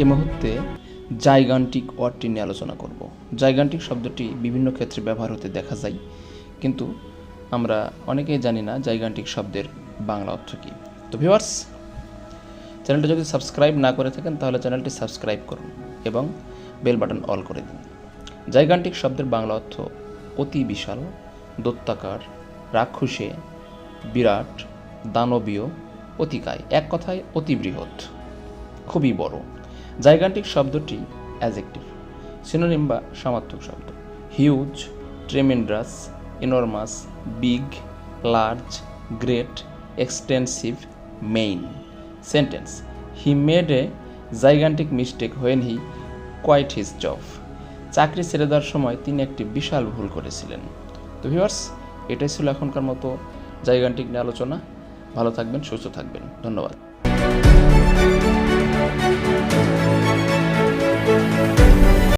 এ মুহূর্তে জাইগান্টিক ওয়ার্ডটি নিয়ে আলোচনা করব। জাইগান্টিক শব্দটি বিভিন্ন ক্ষেত্রে ব্যবহার হতে দেখা যায়, কিন্তু আমরা অনেকেই জানি না জাইগান্টিক শব্দের বাংলা অর্থ কী। তো ভিউয়ার্স, চ্যানেলটি যদি সাবস্ক্রাইব না করে থাকেন তাহলে চ্যানেলটি সাবস্ক্রাইব করুন এবং বেল বাটন অল করে দিন। জাইগান্টিক শব্দের বাংলা অর্থ অতি বিশাল, দৈত্যাকার, রাক্ষসে, বিরাট, দানবীয়, অতিকায়, এক কথায় অতি বৃহৎ, খুবই বড়। জাইগান্টিক শব্দটি অ্যাডজেক্টিভ, সিনোনিম বা সমার্থক শব্দ। Huge, tremendous, enormous, big, large, great, extensive, main. Sentence: he made a gigantic mistake when he quite his job. চাকরি ছেড়ে দেওয়ার সময় তিনি একটি বিশাল ভুল করেছিলেন। তো ভিউয়ার্স, এটাই ছিল এখনকার মতো জাইগান্টিক নিয়ে আলোচনা। ভালো থাকবেন, সুস্থ থাকবেন, ধন্যবাদ।